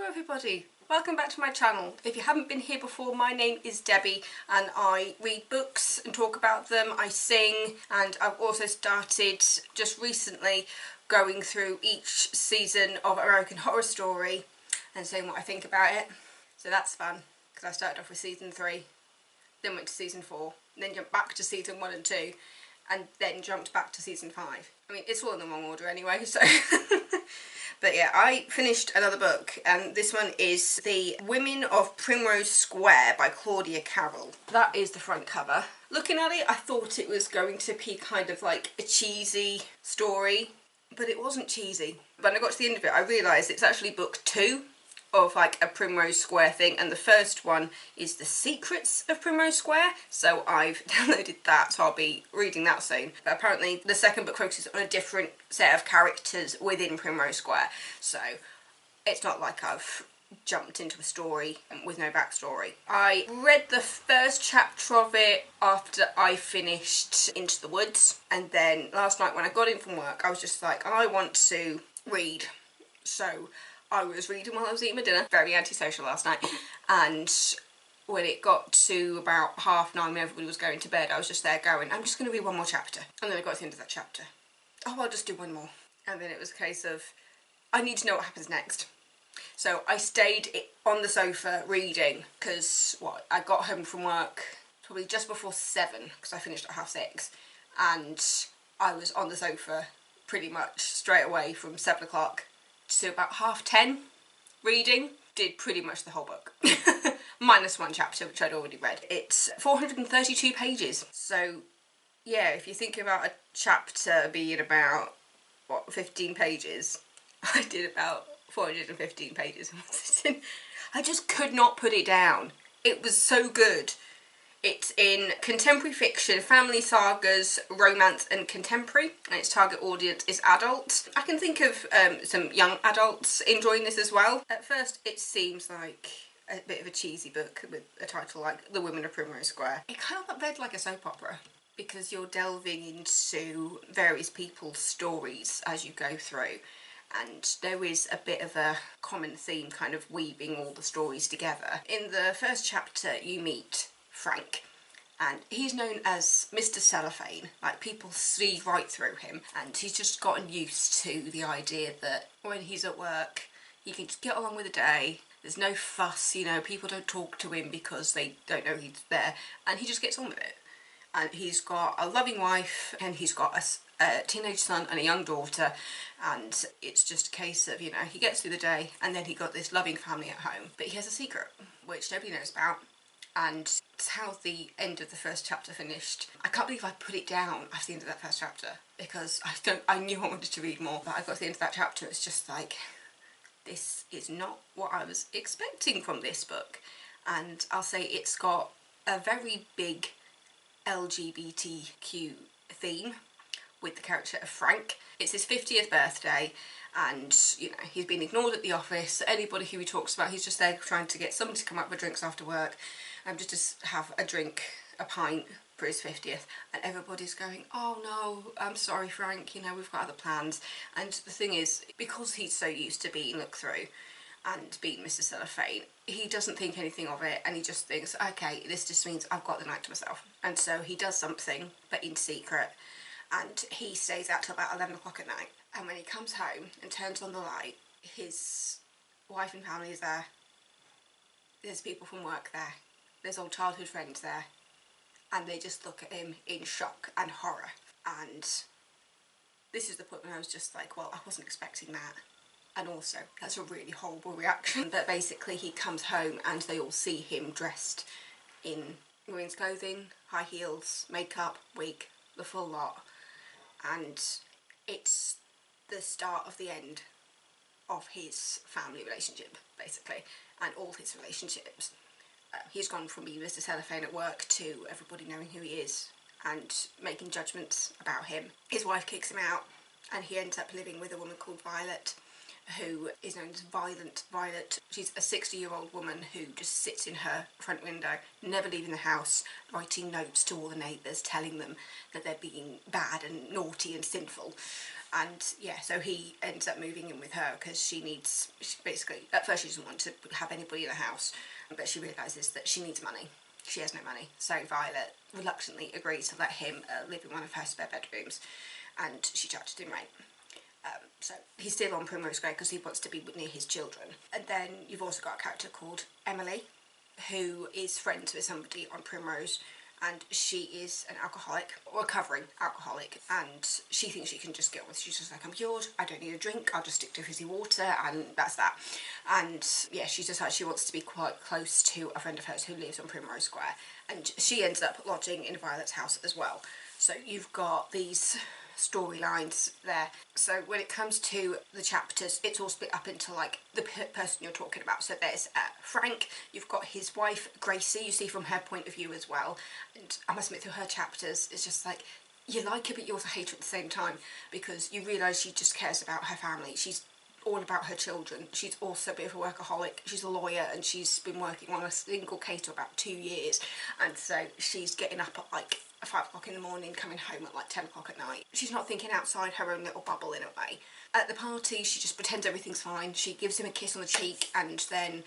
everybody, welcome back to my channel. If you haven't been here before, my name is Debbie and I read books and talk about them, I sing, and I've also started just recently going through each season of American Horror Story and saying what I think about it. So that's fun, because I started off with season 3, then went to season 4, then jumped back to season 1 and 2, and then jumped back to season 5. I mean, it's all in the wrong order anyway, so... But yeah, I finished another book, and this one is The Women of Primrose Square by Claudia Carroll. That is the front cover. Looking at it, I thought it was going to be kind of like a cheesy story, but it wasn't cheesy. When I got to the end of it, I realised it's actually book 2 of like a Primrose Square thing, and the first one is The Secrets of Primrose Square, so I've downloaded that, so I'll be reading that soon. But apparently the second book focuses on a different set of characters within Primrose Square, so it's not like I've jumped into a story with no backstory. I read the first chapter of it after I finished Into the Woods, and then last night when I got in from work I was just like, I want to read, so I was reading while I was eating my dinner. Very antisocial last night. And when it got to about 9:30 when everybody was going to bed, I was just there going, I'm just going to read one more chapter. And then I got to the end of that chapter. Oh, I'll just do one more. And then it was a case of, I need to know what happens next. So I stayed on the sofa reading because, I got home from work probably just before 7 because I finished at 6:30. And I was on the sofa pretty much straight away from 7 o'clock to about 10:30 reading. Did pretty much the whole book. Minus one chapter which I'd already read. It's 432 pages. So yeah, if you think about a chapter being about, 15 pages, I did about 415 pages. I just could not put it down. It was so good. It's in contemporary fiction, family sagas, romance and contemporary, and its target audience is adults. I can think of some young adults enjoying this as well. At first it seems like a bit of a cheesy book with a title like The Women of Primrose Square. It kind of read like a soap opera because you're delving into various people's stories as you go through, and there is a bit of a common theme kind of weaving all the stories together. In the first chapter you meet Frank, and he's known as Mr. Cellophane. Like, people see right through him, and he's just gotten used to the idea that when he's at work he can just get along with the day, there's no fuss, you know, people don't talk to him because they don't know he's there, and he just gets on with it. And he's got a loving wife, and he's got a teenage son and a young daughter, and it's just a case of, you know, he gets through the day and then he got this loving family at home, but he has a secret which nobody knows about. And it's how the end of the first chapter finished. I can't believe I put it down at the end of that first chapter because I knew I wanted to read more, but I got to the end of that chapter, it's just like, this is not what I was expecting from this book. And I'll say it's got a very big LGBTQ theme with the character of Frank. It's his 50th birthday, and you know, he's been ignored at the office. Anybody who he talks about, he's just there trying to get somebody to come up with drinks after work, just to have a drink, a pint for his 50th, and everybody's going, oh no, I'm sorry Frank, you know, we've got other plans. And the thing is, because he's so used to being looked through and being Mr. Cellophane, he doesn't think anything of it, and he just thinks, okay, this just means I've got the night to myself. And so he does something, but in secret, and he stays out till about 11 o'clock at night. And when he comes home and turns on the light, his wife and family is there, there's people from work there, there's old childhood friends there, and they just look at him in shock and horror. And this is the point when I was just like, well, I wasn't expecting that. And also, that's a really horrible reaction. But basically he comes home and they all see him dressed in women's clothing, high heels, makeup, wig, the full lot. And it's the start of the end of his family relationship, basically, and all his relationships. He's gone from being Mr. Cellophane at work to everybody knowing who he is and making judgments about him. His wife kicks him out, and he ends up living with a woman called Violet, who is known as Violent Violet. She's a 60-year-old woman who just sits in her front window, never leaving the house, writing notes to all the neighbours, telling them that they're being bad and naughty and sinful. And yeah, so he ends up moving in with her because basically, at first she doesn't want to have anybody in the house, but she realises that she needs money. She has no money, so Violet reluctantly agrees to let him live in one of her spare bedrooms, and she charges him rent. So he's still on Primrose Grey because he wants to be near his children. And then you've also got a character called Emily, who is friends with somebody on Primrose, and she is an alcoholic, or recovering alcoholic, and she thinks she can just get on with it. She's just like, I'm cured, I don't need a drink, I'll just stick to fizzy water, and that's that. And yeah, she decides she wants to be quite close to a friend of hers who lives on Primrose Square, and she ends up lodging in Violet's house as well. So you've got these storylines there. So when it comes to the chapters, it's all split up into like the person you're talking about. So there's Frank, you've got his wife Gracie, you see from her point of view as well, and I must admit through her chapters it's just like you like her but you also hate her at the same time, because you realise she just cares about her family. She's all about her children. She's also a bit of a workaholic. She's a lawyer and she's been working on a single case for about 2 years, and so she's getting up at like 5 o'clock in the morning, coming home at like 10 o'clock at night. She's not thinking outside her own little bubble in a way. At the party she just pretends everything's fine. She gives him a kiss on the cheek, and then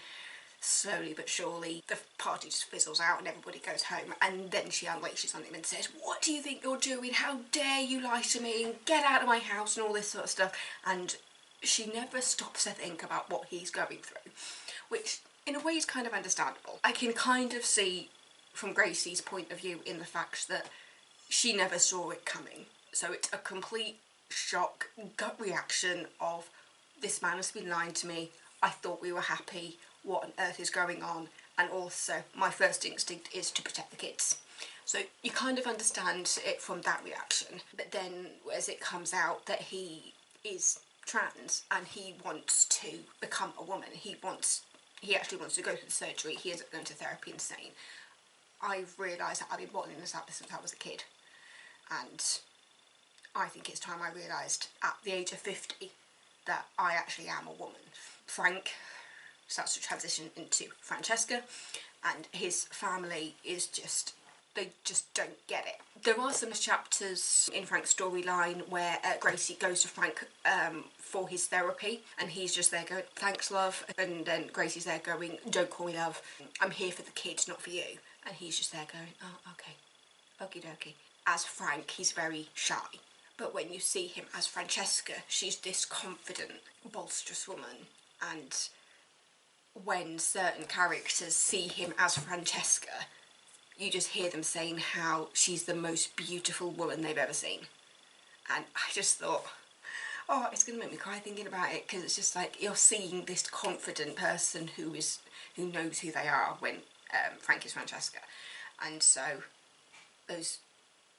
slowly but surely the party just fizzles out and everybody goes home, and then she unleashes on him and says, what do you think you're doing? How dare you lie to me, and get out of my house, and all this sort of stuff. And she never stops to think about what he's going through, which in a way is kind of understandable. I can kind of see from Gracie's point of view in the fact that she never saw it coming. So it's a complete shock, gut reaction of, this man has been lying to me, I thought we were happy, what on earth is going on? And also my first instinct is to protect the kids. So you kind of understand it from that reaction. But then as it comes out that he is trans and he wants to become a woman, he actually wants to go through the surgery, he ends up going to therapy and saying, I've realised that I've been bottling this up since I was a kid, and I think it's time I realised at the age of 50 that I actually am a woman. Frank starts to transition into Francesca, and his family is just, they just don't get it. There are some chapters in Frank's storyline where Gracie goes to Frank for his therapy, and he's just there going, thanks love, and then Gracie's there going, don't call me love, I'm here for the kids, not for you. And he's just there going, oh, okay, okie dokie. As Frank, he's very shy. But when you see him as Francesca, she's this confident, boisterous woman. And when certain characters see him as Francesca, you just hear them saying how she's the most beautiful woman they've ever seen. And I just thought, oh, it's going to make me cry thinking about it, because it's just like you're seeing this confident person who knows who they are when Frank is Francesca. And so those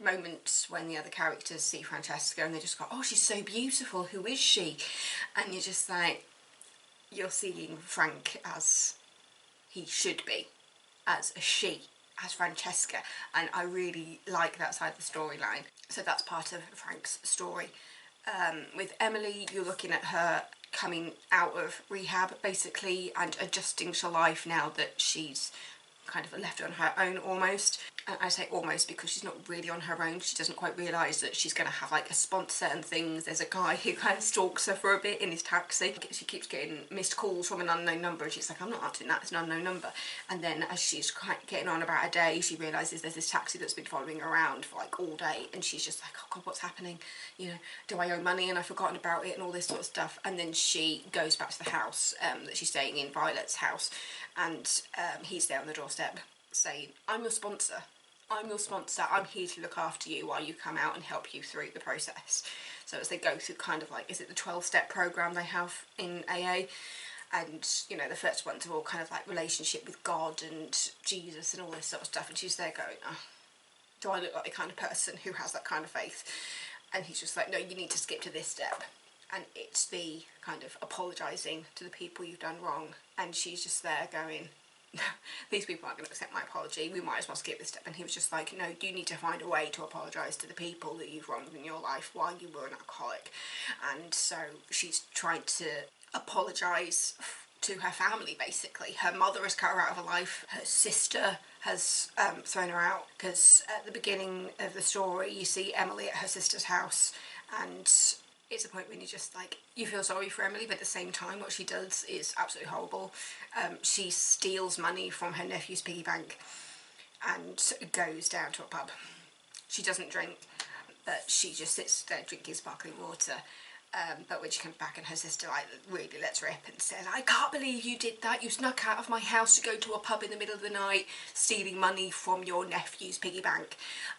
moments when the other characters see Francesca and they just go, oh, she's so beautiful, who is she? And you're just like, you're seeing Frank as he should be, as a she, as Francesca, and I really like that side of the storyline. So that's part of Frank's story. With Emily, you're looking at her coming out of rehab basically and adjusting to life now that she's kind of left on her own almost. And I say almost because she's not really on her own. She doesn't quite realise that she's going to have like a sponsor and things. There's a guy who kind of stalks her for a bit in his taxi. She keeps getting missed calls from an unknown number and she's like, I'm not answering that, it's an unknown number. And then as she's getting on about a day, she realises there's this taxi that's been following her around for like all day, and she's just like, oh god, what's happening? You know, do I owe money and I've forgotten about it and all this sort of stuff. And then she goes back to the house that she's staying in, Violet's house, and he's there on the doorstep saying, I'm your sponsor. I'm your sponsor, I'm here to look after you while you come out and help you through the process. So as they go through kind of like, is it the 12-step program they have in AA? And, you know, the first ones are all kind of like relationship with God and Jesus and all this sort of stuff. And she's there going, oh, do I look like the kind of person who has that kind of faith? And he's just like, no, you need to skip to this step. And it's the kind of apologising to the people you've done wrong. And she's just there going, these people aren't going to accept my apology, we might as well skip this step. And he was just like, no, you need to find a way to apologise to the people that you've wronged in your life while you were an alcoholic. And so she's trying to apologise to her family basically. Her mother has cut her out of her life, her sister has thrown her out, because at the beginning of the story you see Emily at her sister's house and it's a point when you just like, you feel sorry for Emily, but at the same time what she does is absolutely horrible. She steals money from her nephew's piggy bank and goes down to a pub. She doesn't drink, but she just sits there drinking sparkling water. But when she comes back and her sister like really lets rip and says, I can't believe you did that, you snuck out of my house to go to a pub in the middle of the night stealing money from your nephew's piggy bank.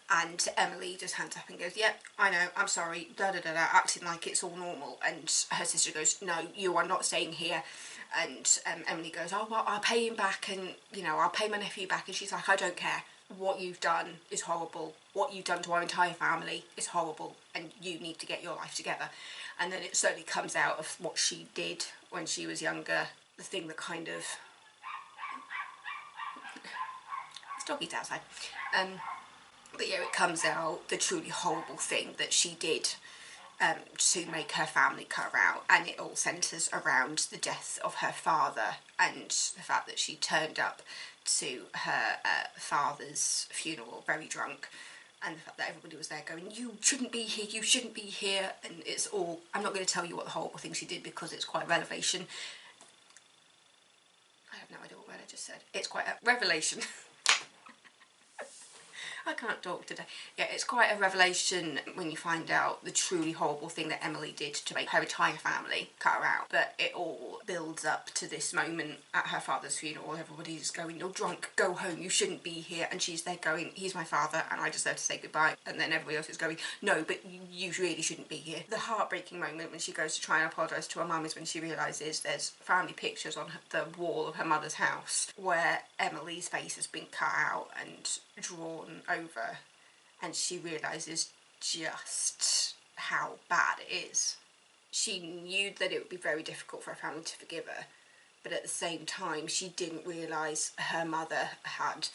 And Emily just hands up and goes, yep, I know, I'm sorry, da da da da, acting like it's all normal. And her sister goes, no, you are not staying here. And Emily goes, oh well, I'll pay him back, and you know, I'll pay my nephew back. And she's like, I don't care. What you've done is horrible. What you've done to our entire family is horrible, and you need to get your life together. And then it slowly comes out of what she did when she was younger, the thing that kind of... It's doggies outside. But yeah, it comes out the truly horrible thing that she did to make her family cut her out, and it all centres around the death of her father and the fact that she turned up to her father's funeral very drunk, and the fact that everybody was there going, you shouldn't be here, you shouldn't be here. And it's all, I'm not going to tell you what the horrible thing she did because it's quite a revelation. I have no idea what word I just said. It's quite a revelation. I can't talk today. Yeah, it's quite a revelation when you find out the truly horrible thing that Emily did to make her entire family cut her out. But it all builds up to this moment at her father's funeral. Everybody's going, you're drunk, go home, you shouldn't be here. And she's there going, he's my father and I deserve to say goodbye. And then everybody else is going, no, but you really shouldn't be here. The heartbreaking moment when she goes to try and apologise to her mum is when she realises there's family pictures on the wall of her mother's house where Emily's face has been cut out and drawn over, and she realises just how bad it is. She knew that it would be very difficult for her family to forgive her, but at the same time she didn't realise her mother had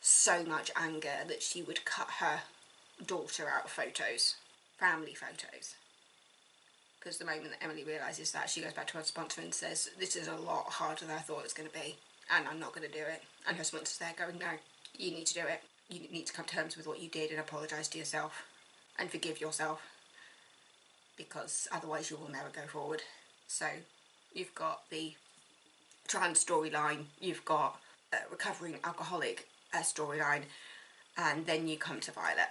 so much anger that she would cut her daughter out of photos, family photos. Because the moment that Emily realises that, she goes back to her sponsor and says, this is a lot harder than I thought it was going to be, and I'm not going to do it. And her sponsor's there going, no, you need to do it. You need to come to terms with what you did and apologise to yourself and forgive yourself, because otherwise you will never go forward. So you've got the trans storyline, you've got a recovering alcoholic storyline, and then you come to Violet.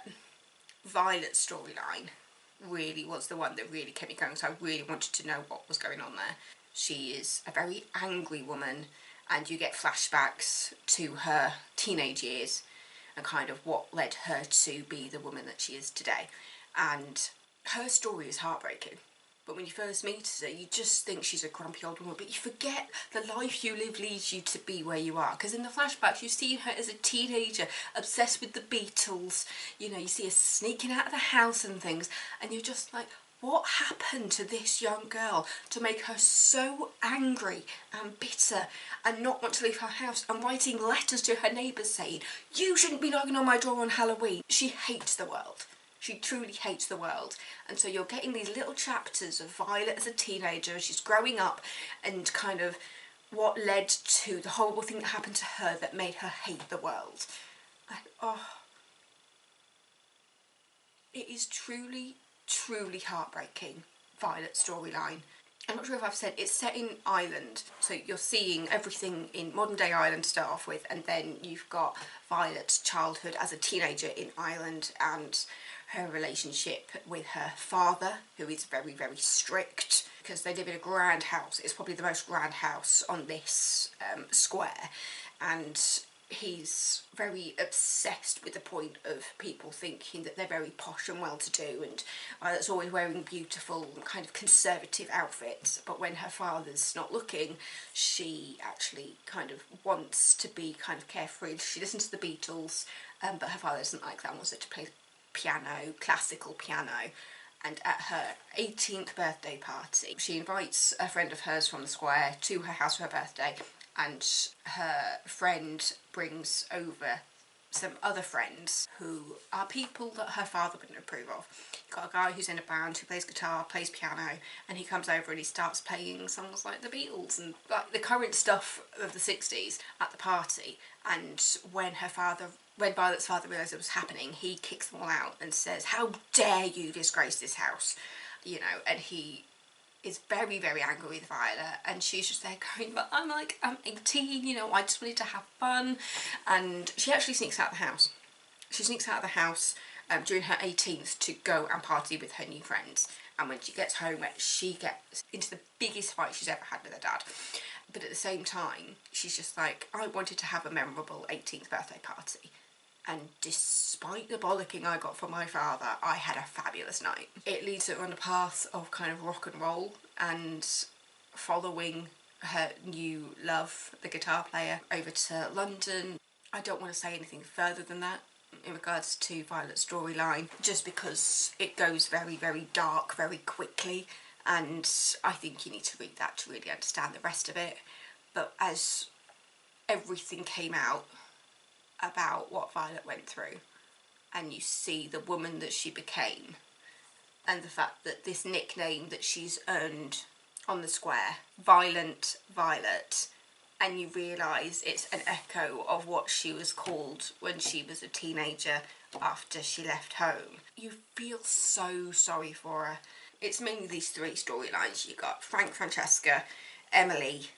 Violet's storyline really was the one that really kept me going, so I really wanted to know what was going on there. She is a very angry woman, and you get flashbacks to her teenage years and kind of what led her to be the woman that she is today. And her story is heartbreaking. But when you first meet her, you just think she's a grumpy old woman, but you forget the life you live leads you to be where you are. Because in the flashbacks, you see her as a teenager, obsessed with the Beatles. You know, you see her sneaking out of the house and things, and you're just like, what happened to this young girl to make her so angry and bitter and not want to leave her house and writing letters to her neighbours saying, you shouldn't be knocking on my door on Halloween? She hates the world. She truly hates the world. And so you're getting these little chapters of Violet as a teenager, she's growing up, and kind of what led to the horrible thing that happened to her that made her hate the world. And, oh, it is truly heartbreaking, Violet's storyline. I'm not sure if I've said, it's set in Ireland, so you're seeing everything in modern day Ireland to start off with, and then you've got Violet's childhood as a teenager in Ireland and her relationship with her father, who is very, very strict, because they live in a grand house. It's probably the most grand house on this square, and he's very obsessed with the point of people thinking that they're very posh and well-to-do, and that's always wearing beautiful kind of conservative outfits. But when her father's not looking, she actually kind of wants to be kind of carefree. She listens to the Beatles, but her father doesn't like that and wants her to play piano, classical piano. And at her 18th birthday party, she invites a friend of hers from the square to her house for her birthday, and her friend brings over some other friends who are people that her father wouldn't approve of. You've got a guy who's in a band who plays guitar, plays piano, and he comes over and he starts playing songs like the Beatles and like the current stuff of the 60s at the party. And when Violet's father realised it was happening, he kicks them all out and says, how dare you disgrace this house? you know, and he is very, very angry with Violet, and she's just there going, but I'm 18, you know, I just wanted to have fun. And she actually sneaks out of the house. She sneaks out of the house during her 18th to go and party with her new friends. And when she gets home, she gets into the biggest fight she's ever had with her dad. But at the same time, she's just like, I wanted to have a memorable 18th birthday party. And despite the bollocking I got from my father, I had a fabulous night. It leads her on a path of kind of rock and roll and following her new love, the guitar player, over to London. I don't want to say anything further than that in regards to Violet's storyline, just because it goes very, very dark very quickly, and I think you need to read that to really understand the rest of it. But as everything came out about what Violet went through, and you see the woman that she became, and the fact that this nickname that she's earned on the square, Violent Violet, and you realise it's an echo of what she was called when she was a teenager after she left home. You feel so sorry for her. It's mainly these three storylines. You got Frank, Francesca, Emily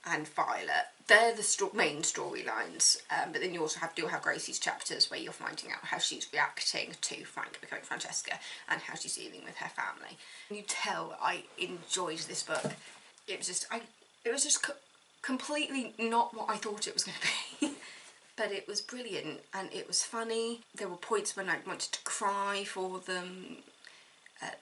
and Violet. They're the main storylines, but then you also do have Gracie's chapters where you're finding out how she's reacting to Frank becoming Francesca and how she's dealing with her family. You tell I enjoyed this book. It was just completely not what I thought it was going to be. But it was brilliant and it was funny. There were points when I wanted to cry for them.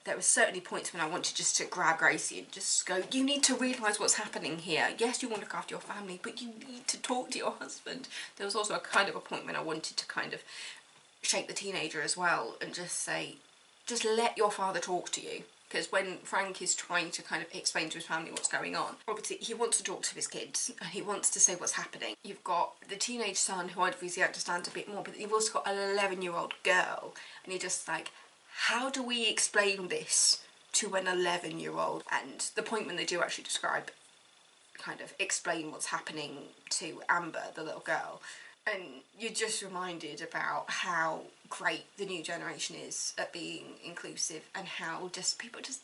There were certainly points when I wanted just to grab Gracie and just go, you need to realise what's happening here. Yes, you want to look after your family, but you need to talk to your husband. There was also a kind of a point when I wanted to kind of shake the teenager as well and just say, just let your father talk to you. Because when Frank is trying to kind of explain to his family what's going on, obviously he wants to talk to his kids and he wants to say what's happening. You've got the teenage son who obviously understands a bit more, but you've also got an 11-year-old girl, and you're just like, how do we explain this to an 11-year-old? And the point when they do actually describe, kind of explain what's happening to Amber, the little girl, and you're just reminded about how great the new generation is at being inclusive and how just people just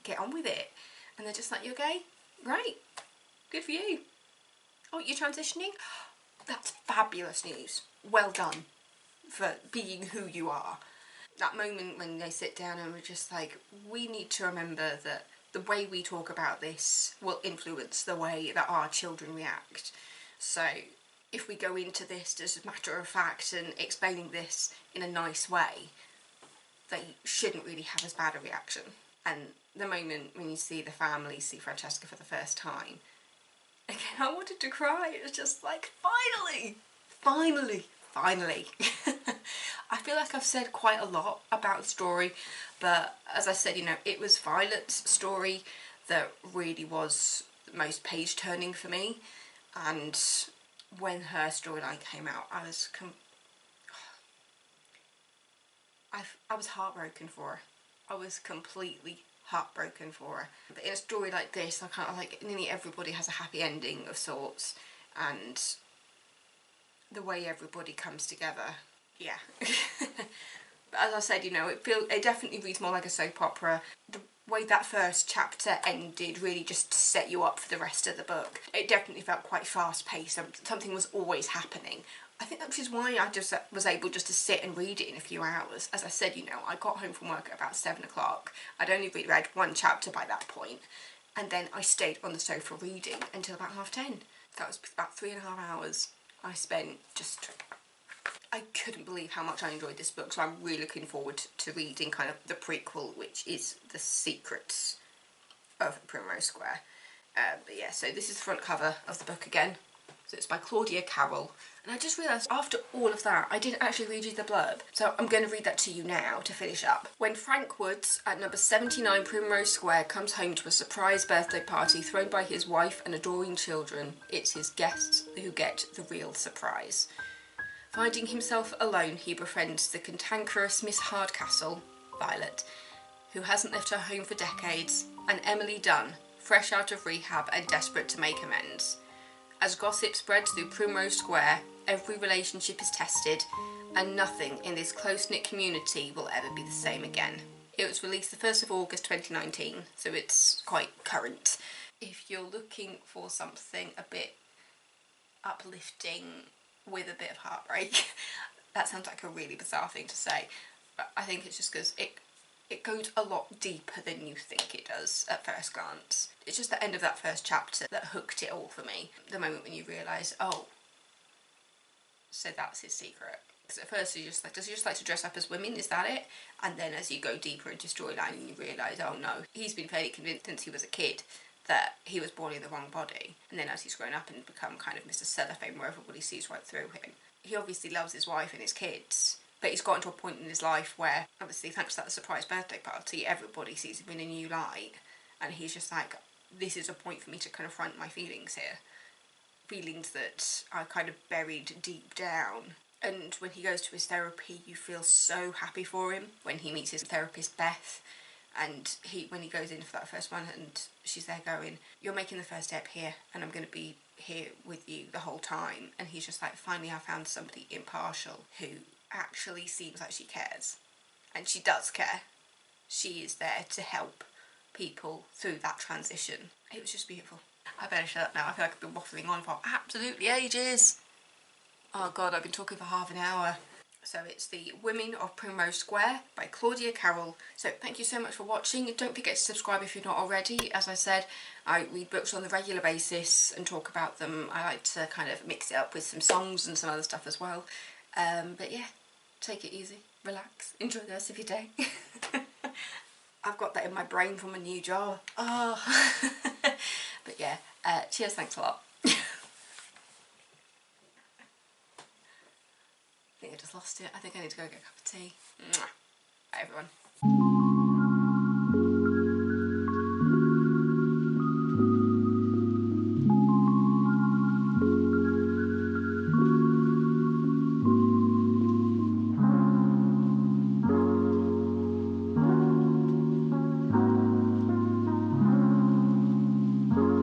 get on with it. And they're just like, you okay? Right. Good for you. Oh, you're transitioning? That's fabulous news. Well done for being who you are. That moment when they sit down and we're just like, we need to remember that the way we talk about this will influence the way that our children react. So if we go into this as a matter of fact and explaining this in a nice way, they shouldn't really have as bad a reaction. And the moment when you see the family see Francesca for the first time, again, I wanted to cry. It was just like, finally! Finally! Finally! I feel like I've said quite a lot about the story, but as I said, you know, it was Violet's story that really was the most page-turning for me, and when her storyline came out, I was heartbroken for her. I was completely heartbroken for her. But in a story like this, I kind of like, nearly everybody has a happy ending of sorts, and the way everybody comes together, yeah. But as I said, you know, it definitely reads more like a soap opera. The way that first chapter ended really just set you up for the rest of the book. It definitely felt quite fast-paced. Something was always happening. I think that was why I just was able just to sit and read it in a few hours. As I said, you know, I got home from work at about 7 o'clock. I'd only read one chapter by that point, and then I stayed on the sofa reading until about 10:30. That was about 3.5 hours I spent just... I couldn't believe how much I enjoyed this book, so I'm really looking forward to reading kind of the prequel, which is The Secrets of Primrose Square. But yeah, so this is the front cover of the book again. So it's by Claudia, Carroll. And I just realised after all of that, I didn't actually read you the blurb. So I'm going to read that to you now to finish up. When Frank Woods at number 79 Primrose Square comes home to a surprise birthday party thrown by his wife and adoring children, it's his guests who get the real surprise. Finding himself alone, he befriends the cantankerous Miss Hardcastle, Violet, who hasn't left her home for decades, and Emily Dunn, fresh out of rehab and desperate to make amends. As gossip spreads through Primrose Square, every relationship is tested, and nothing in this close-knit community will ever be the same again. It was released the 1st of August 2019, so it's quite current. If you're looking for something a bit uplifting with a bit of heartbreak, that sounds like a really bizarre thing to say, but I think it's just because it goes a lot deeper than you think it does at first glance. It's just the end of that first chapter that hooked it all for me. The moment when you realise, oh, so that's his secret. Because at first you're just like, does he just like to dress up as women? Is that it? And then as you go deeper into storyline and you realise, oh no, he's been fairly convinced since he was a kid that he was born in the wrong body. And then as he's grown up and become kind of Mr. Cellophane where everybody sees right through him. He obviously loves his wife and his kids, but he's gotten to a point in his life where, obviously thanks to that surprise birthday party, everybody sees him in a new light. And he's just like, this is a point for me to confront my feelings here. Feelings that I kind of buried deep down. And when he goes to his therapy, you feel so happy for him. When he meets his therapist, Beth, and when he goes in for that first one and she's there going, you're making the first step here and I'm going to be here with you the whole time. And he's just like, finally I found somebody impartial who actually seems like she cares. And she does care. She is there to help people through that transition. It was just beautiful. I better shut up now. I feel like I've been waffling on for absolutely ages. Oh god, I've been talking for half an hour. So it's The Women of Primrose Square by Claudia Carroll. So thank you so much for watching. Don't forget to subscribe if you're not already. As I said, I read books on a regular basis and talk about them. I like to kind of mix it up with some songs and some other stuff as well. But yeah, take it easy, relax, enjoy the rest of your day. I've got that in my brain from a new job. Oh. But yeah, cheers, thanks a lot. I think I just lost it. I think I need to go get a cup of tea. Mwah. Bye everyone.